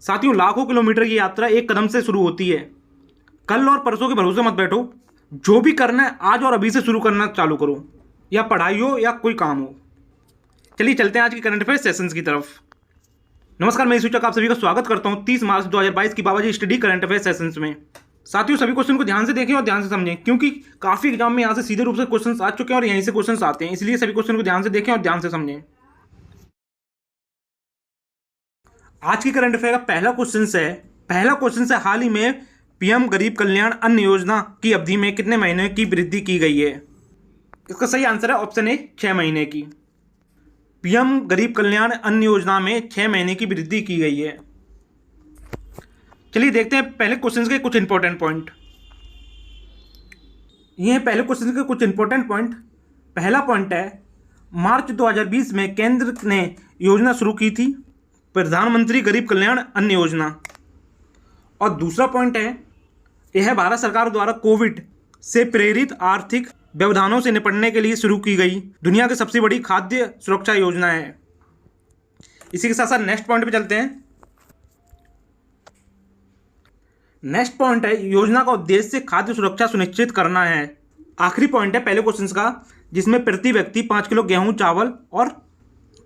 साथियों, लाखों किलोमीटर की यात्रा एक कदम से शुरू होती है। कल और परसों के भरोसे मत बैठो। जो भी करना है आज और अभी से शुरू करना चालू करो, या पढ़ाई हो या कोई काम हो। चलिए चलते हैं आज की करंट अफेयर सेशंस की तरफ। नमस्कार, मैं सूचक आप सभी का स्वागत करता हूं 30 मार्च 2022 की बाबाजी स्टडी करंट अफेयर सेशंस में। साथियों, सभी क्वेश्चन को ध्यान से देखें और ध्यान से समझें, क्योंकि काफी एग्जाम में यहाँ से सीधे रूप से क्वेश्चन आ चुके हैं और यहीं से क्वेश्चन आते हैं, इसलिए सभी क्वेश्चन को ध्यान से देखें और ध्यान से समझें। आज की करंट अफेयर का पहला क्वेश्चन है हाल ही में पीएम गरीब कल्याण अन्न योजना की अवधि में कितने महीने की वृद्धि की गई है? इसका सही आंसर है ऑप्शन ए 6 महीने की। पीएम गरीब कल्याण अन्न योजना में 6 महीने की वृद्धि की गई है। चलिए देखते हैं पहले क्वेश्चन के कुछ इंपॉर्टेंट पॉइंट। ये हैं पहले क्वेश्चन के कुछ इंपॉर्टेंट पॉइंट। पहला पॉइंट है, मार्च 2020 में केंद्र ने योजना शुरू की थी, प्रधानमंत्री गरीब कल्याण अन्न योजना। और दूसरा पॉइंट है, यह भारत सरकार द्वारा कोविड से प्रेरित आर्थिक व्यवधानों से निपटने के लिए शुरू की गई दुनिया की सबसे बड़ी खाद्य सुरक्षा योजना है। इसी के साथ साथ नेक्स्ट पॉइंट पे चलते हैं। नेक्स्ट पॉइंट है, योजना का उद्देश्य खाद्य सुरक्षा सुनिश्चित करना है। आखिरी पॉइंट है पहले क्वेश्चन का, जिसमें प्रति व्यक्ति 5 किलो गेहूं चावल और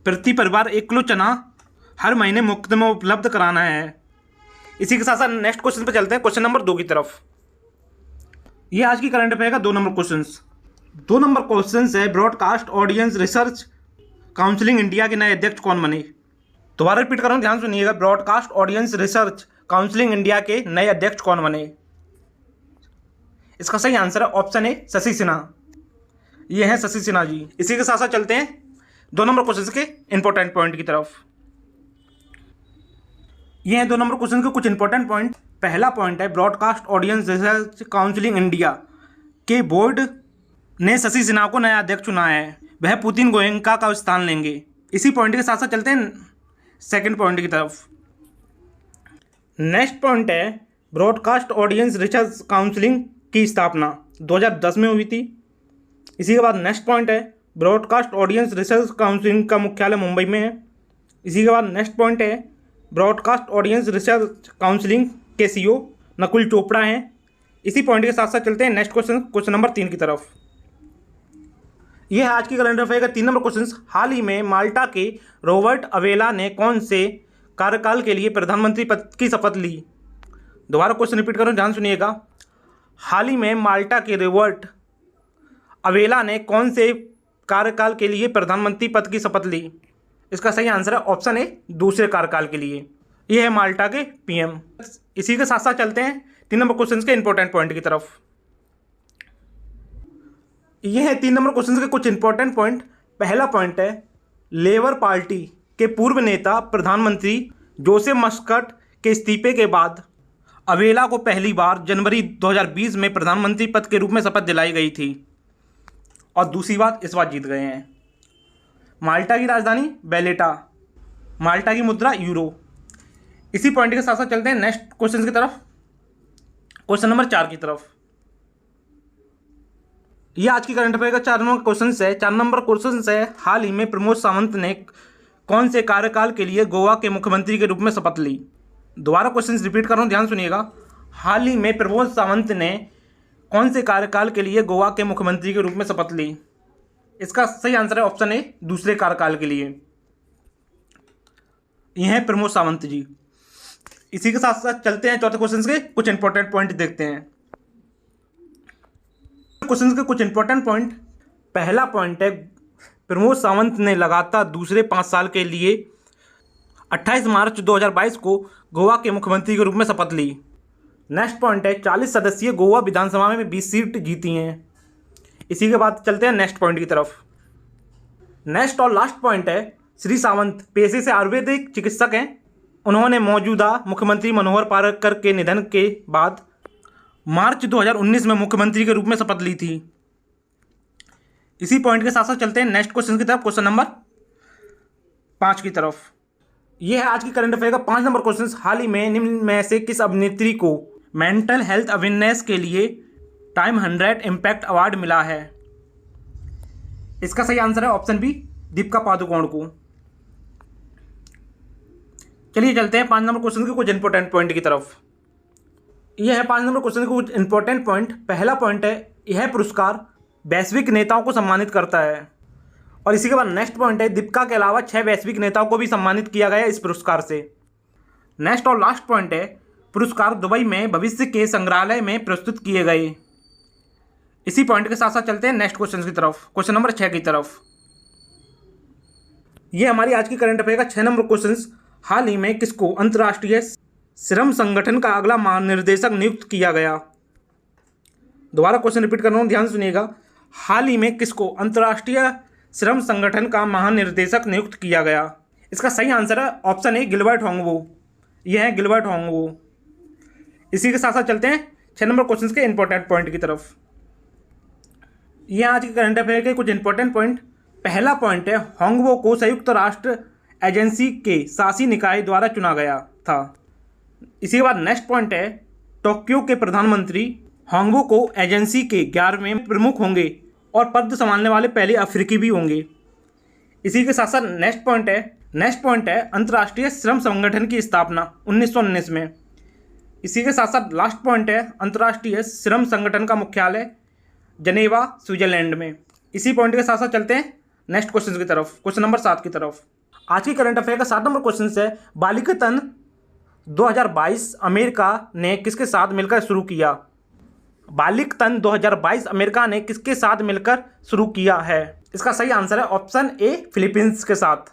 प्रति परिवार 1 किलो चना हर महीने मुफ्त में उपलब्ध कराना है। इसी के साथ साथ नेक्स्ट क्वेश्चन पे चलते हैं, क्वेश्चन नंबर 2 की तरफ। ये आज की करंट अफेयर का 2 नंबर क्वेश्चन। 2 नंबर क्वेश्चन है, broadcast audience research counselling India के नए अध्यक्ष कौन बने? दोबारा रिपीट कर रहा हूँ, ध्यान सुनिएगा। Broadcast audience research counselling India के नए अध्यक्ष कौन बने? इसका सही आंसर है ऑप्शन ए शशि सिन्हा। ये है शशि सिन्हा जी। इसी के साथ साथ चलते हैं 2 नंबर क्वेश्चन के इंपॉर्टेंट पॉइंट की तरफ। ये हैं 2 नंबर क्वेश्चन के कुछ इंपॉर्टेंट पॉइंट। पहला पॉइंट है, broadcast audience research counselling India के बोर्ड ने शशि सिन्हा को नया अध्यक्ष चुना है। वह पुतिन गोयंका का स्थान लेंगे। इसी पॉइंट के साथ साथ चलते हैं सेकंड पॉइंट की तरफ। नेक्स्ट पॉइंट है, ब्रॉडकास्ट ऑडियंस रिसर्च काउंसिलिंग की स्थापना 2010 में हुई थी। इसी के बाद नेक्स्ट पॉइंट है, ब्रॉडकास्ट ऑडियंस रिसर्च काउंसिलिंग का मुख्यालय मुंबई में है। इसी के बाद नेक्स्ट पॉइंट है, ब्रॉडकास्ट ऑडियंस रिसर्च काउंसिलिंग के सीईओ नकुल चोपड़ा हैं। इसी पॉइंट के साथ साथ चलते हैं नेक्स्ट क्वेश्चन नंबर 3 की तरफ। यह है आज की करंट अफेयर का 3 नंबर क्वेश्चन। हाल ही में माल्टा के रॉबर्ट अवेला ने कौन से कार्यकाल के लिए प्रधानमंत्री पद की शपथ ली? दोबारा क्वेश्चन रिपीट करूं, ध्यान सुनिएगा। हाल ही में माल्टा के रॉबर्ट अवेला ने कौन से कार्यकाल के लिए प्रधानमंत्री पद की शपथ ली? इसका सही आंसर है ऑप्शन ए दूसरे कार्यकाल के लिए। यह है माल्टा के पीएम। इसी के साथ साथ चलते हैं 3 नंबर क्वेश्चन के इंपॉर्टेंट पॉइंट की तरफ। यह है 3 नंबर क्वेश्चन के कुछ इंपॉर्टेंट पॉइंट। पहला पॉइंट है, लेबर पार्टी के पूर्व नेता प्रधानमंत्री जोसेफ मस्कट के इस्तीफे के बाद अवेला को पहली बार जनवरी 2020 में प्रधानमंत्री पद के रूप में शपथ दिलाई गई थी। और दूसरी बात, इस बार जीत गए हैं। माल्टा की राजधानी वेलेटा, माल्टा की मुद्रा यूरो। इसी पॉइंट के साथ साथ चलते हैं नेक्स्ट क्वेश्चन की तरफ, क्वेश्चन नंबर 4 की तरफ। यह आज की करंट अफेयर का 4 नंबर क्वेश्चन है। 4 नंबर क्वेश्चन है, हाल ही में प्रमोद सावंत ने कौन से कार्यकाल के लिए गोवा के मुख्यमंत्री के रूप में शपथ ली? दोबारा क्वेश्चन रिपीट कर रहा हूँ, ध्यान सुनिएगा। हाल ही में प्रमोद सावंत ने कौन से कार्यकाल के लिए गोवा के मुख्यमंत्री के रूप में शपथ ली? इसका सही आंसर है ऑप्शन ए दूसरे कार्यकाल के लिए। यह है प्रमोद सावंत जी। इसी के साथ साथ चलते हैं चौथे क्वेश्चन के कुछ इंपॉर्टेंट पॉइंट देखते हैं। क्वेश्चन के कुछ इंपॉर्टेंट पॉइंट। पहला पॉइंट है, प्रमोद सावंत ने लगातार दूसरे 5 साल के लिए 28 मार्च 2022 को गोवा के मुख्यमंत्री के रूप में शपथ ली। नेक्स्ट पॉइंट है, 40 सदस्यीय गोवा विधानसभा में 20 सीट जीती हैं। इसी के बाद चलते हैं नेक्स्ट पॉइंट की तरफ। नेक्स्ट और लास्ट पॉइंट है, श्री सावंत पेशे से आयुर्वेदिक चिकित्सक हैं। उन्होंने मौजूदा मुख्यमंत्री मनोहर पार्कर के निधन के बाद मार्च 2019 में मुख्यमंत्री के रूप में शपथ ली थी। इसी पॉइंट के साथ साथ चलते हैं नेक्स्ट क्वेश्चन की तरफ, क्वेश्चन नंबर 5 की तरफ। यह है आज की करंट अफेयर का 5 नंबर क्वेश्चन। हाल ही में निम्न में से किस अभिनेत्री को मेंटल हेल्थ अवेयरनेस के लिए टाइम 100 इम्पैक्ट अवार्ड मिला है? इसका सही आंसर है ऑप्शन बी दीपिका पादुकोण को। चलिए चलते हैं 5 नंबर क्वेश्चन के कुछ इंपॉर्टेंट पॉइंट की तरफ। यह है 5 नंबर क्वेश्चन के कुछ इंपॉर्टेंट पॉइंट। पहला पॉइंट है, यह पुरस्कार वैश्विक नेताओं को सम्मानित करता है। और इसी के बाद नेक्स्ट पॉइंट है, दीपिका के अलावा 6 वैश्विक नेताओं को भी सम्मानित किया गया इस पुरस्कार से। नेक्स्ट और लास्ट पॉइंट है, पुरस्कार दुबई में भविष्य के संग्रहालय में प्रस्तुत किए गए। इसी पॉइंट के साथ साथ चलते हैं नेक्स्ट क्वेश्चन की तरफ, क्वेश्चन नंबर 6 की तरफ। ये हमारी आज की करंट अफेयर का 6 नंबर क्वेश्चन। हाल ही में किसको अंतर्राष्ट्रीय श्रम संगठन का अगला महानिर्देशक नियुक्त किया गया? दोबारा क्वेश्चन रिपीट कर रहा हूँ, ध्यान से सुनिएगा। हाल ही में किसको अंतर्राष्ट्रीय श्रम संगठन का महानिर्देशक नियुक्त किया गया? इसका सही आंसर है ऑप्शन ए, गिलबर्ट होंगवो। यह है गिलबर्ट होंगवो। इसी के साथ साथ चलते हैं 6 नंबर क्वेश्चन के इंपॉर्टेंट पॉइंट की तरफ। ये आज के करंट अफेयर के कुछ इंपॉर्टेंट पॉइंट। पहला पॉइंट है, होंगवो को संयुक्त राष्ट्र एजेंसी के शासी निकाय द्वारा चुना गया था। इसी के बाद नेक्स्ट पॉइंट है, टोक्यो के प्रधानमंत्री होंगवो को एजेंसी के 11वें प्रमुख होंगे और पद संभालने वाले पहले अफ्रीकी भी होंगे। इसी के साथ साथ नेक्स्ट पॉइंट है अंतर्राष्ट्रीय श्रम संगठन की स्थापना 1919 में। इसी के साथ साथ लास्ट पॉइंट है, अंतर्राष्ट्रीय श्रम संगठन का मुख्यालय जनेवा, स्विट्जरलैंड में। इसी पॉइंट के साथ साथ चलते हैं नेक्स्ट क्वेश्चन की तरफ, क्वेश्चन नंबर 7 की तरफ। आज की करंट अफेयर का 7 नंबर क्वेश्चन है, बालिकातन 2022 अमेरिका ने किसके साथ मिलकर शुरू किया? बालिकातन 2022 अमेरिका ने किसके साथ मिलकर शुरू किया है? इसका सही आंसर है ऑप्शन ए, फिलीपींस के साथ।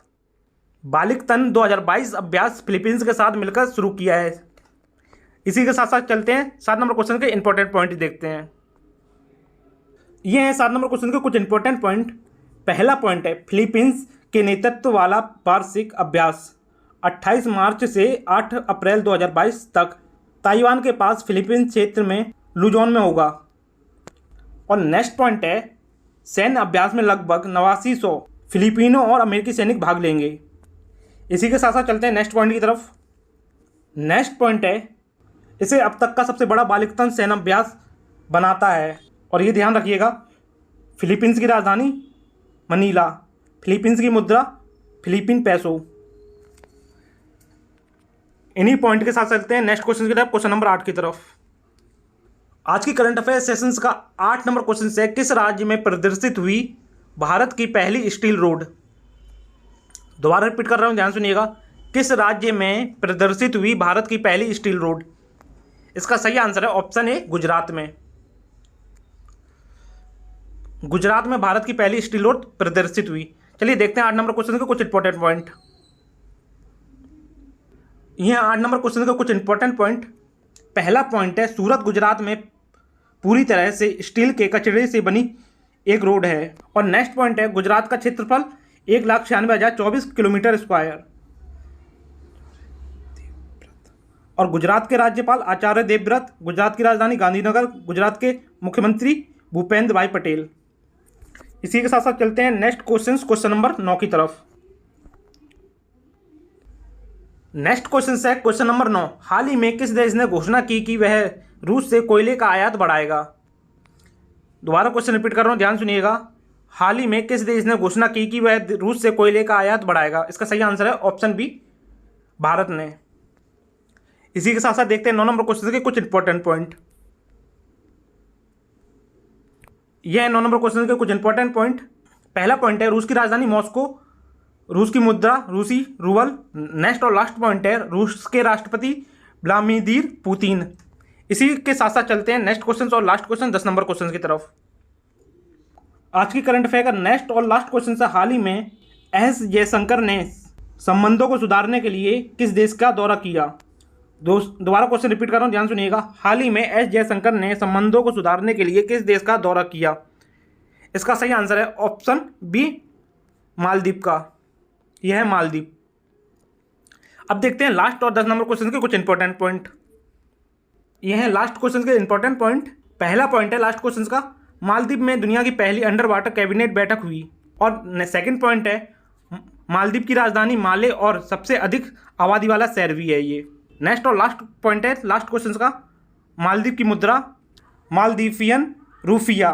बालिकातन 2022 अभ्यास फिलीपींस के साथ मिलकर शुरू किया है। इसी के साथ साथ चलते हैं 7 नंबर क्वेश्चन के इंपॉर्टेंट पॉइंट देखते हैं। ये हैं 7 नंबर क्वेश्चन के कुछ इंपॉर्टेंट पॉइंट। पहला पॉइंट है, फिलीपींस के नेतृत्व वाला वार्षिक अभ्यास 28 मार्च से 8 अप्रैल 2022 तक ताइवान के पास फिलीपींस क्षेत्र में लुजोन में होगा। और नेक्स्ट पॉइंट है, सैन्य अभ्यास में लगभग 8900 फिलिपिनो और अमेरिकी सैनिक भाग लेंगे। इसी के साथ साथ चलते हैं नेक्स्ट पॉइंट की तरफ। नेक्स्ट पॉइंट है, इसे अब तक का सबसे बड़ा बालिकातन सैन्य अभ्यास बनाता है। और ये ध्यान रखिएगा, फिलीपींस की राजधानी मनीला, फिलीपींस की मुद्रा फिलीपीन पैसो। इन्हीं पॉइंट के साथ चलते हैं नेक्स्ट क्वेश्चन की तरफ, क्वेश्चन नंबर 8 की तरफ। आज की करंट अफेयर सेशंस का 8 नंबर क्वेश्चन है, किस राज्य में प्रदर्शित हुई भारत की पहली स्टील रोड? दोबारा रिपीट कर रहा हूँ, ध्यान सुनिएगा। किस राज्य में प्रदर्शित हुई भारत की पहली स्टील रोड? इसका सही आंसर है ऑप्शन ए, गुजरात में। गुजरात में भारत की पहली स्टील रोड प्रदर्शित हुई। चलिए देखते हैं 8 नंबर क्वेश्चन के कुछ इंपॉर्टेंट पॉइंट। यह 8 नंबर क्वेश्चन के कुछ इंपॉर्टेंट पॉइंट। पहला पॉइंट है, सूरत गुजरात में पूरी तरह से स्टील के कचरे से बनी एक रोड है। और नेक्स्ट पॉइंट है, गुजरात का क्षेत्रफल 1,96,024 किलोमीटर स्क्वायर। और गुजरात के राज्यपाल आचार्य देवव्रत, गुजरात की राजधानी गांधीनगर, गुजरात के मुख्यमंत्री भूपेंद्र भाई पटेल। इसी के साथ साथ चलते हैं नेक्स्ट क्वेश्चन नंबर 9 की तरफ। नेक्स्ट क्वेश्चन है क्वेश्चन नंबर 9। हाल ही में किस देश ने घोषणा की कि वह रूस से कोयले का आयात बढ़ाएगा? दोबारा क्वेश्चन रिपीट कर रहा हूं, ध्यान सुनिएगा। हाल ही में किस देश ने घोषणा की कि वह रूस से कोयले का आयात बढ़ाएगा? इसका सही आंसर है ऑप्शन बी, भारत ने। इसी के साथ साथ देखते हैं 9 नंबर क्वेश्चन के कुछ इंपॉर्टेंट पॉइंट। यह है 9 नंबर क्वेश्चन के कुछ इंपॉर्टेंट पॉइंट। पहला पॉइंट है, रूस की राजधानी मॉस्को, रूस की मुद्रा रूसी रूबल। नेक्स्ट और लास्ट पॉइंट है, रूस के राष्ट्रपति व्लादिमीर पुतिन। इसी के साथ साथ चलते हैं नेक्स्ट क्वेश्चन और लास्ट क्वेश्चन 10 नंबर क्वेश्चन की तरफ। आज की करंट अफेयर का नेक्स्ट और लास्ट क्वेश्चन से, हाल ही में एस जयशंकर ने संबंधों को सुधारने के लिए किस देश का दौरा किया? दोबारा क्वेश्चन रिपीट कर रहा हूँ, ध्यान सुनिएगा। हाल ही में एस जयशंकर ने संबंधों को सुधारने के लिए किस देश का दौरा किया? इसका सही आंसर है ऑप्शन बी, मालदीव का। यह है मालदीव। अब देखते हैं लास्ट और 10 नंबर क्वेश्चन के कुछ इंपॉर्टेंट पॉइंट। यह है लास्ट क्वेश्चन के इंपॉर्टेंट पॉइंट। पहला पॉइंट है लास्ट क्वेश्चन का, मालदीव में दुनिया की पहली अंडर वाटर कैबिनेट बैठक हुई। और सेकंड पॉइंट है, मालदीव की राजधानी माले और सबसे अधिक आबादी वाला शहर भी है ये। नेक्स्ट और लास्ट पॉइंट है लास्ट क्वेश्चन का, मालदीव की मुद्रा मालदीवियन रूफिया।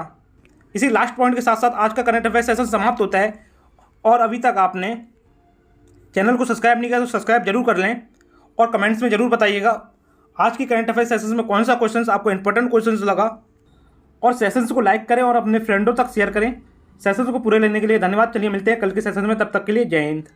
इसी लास्ट पॉइंट के साथ साथ आज का करंट अफेयर सेशन समाप्त होता है। और अभी तक आपने चैनल को सब्सक्राइब नहीं किया तो सब्सक्राइब जरूर कर लें और कमेंट्स में ज़रूर बताइएगा आज की करंट अफेयर सेशंस में कौन सा क्वेश्चन आपको इंपॉर्टेंट क्वेश्चन लगा। और सेशंस को लाइक करें और अपने फ्रेंडों तक शेयर करें। सेशंस को पूरे लेने के लिए धन्यवाद। चलिए मिलते हैं कल के सेशन में, तब तक के लिए जय हिंद।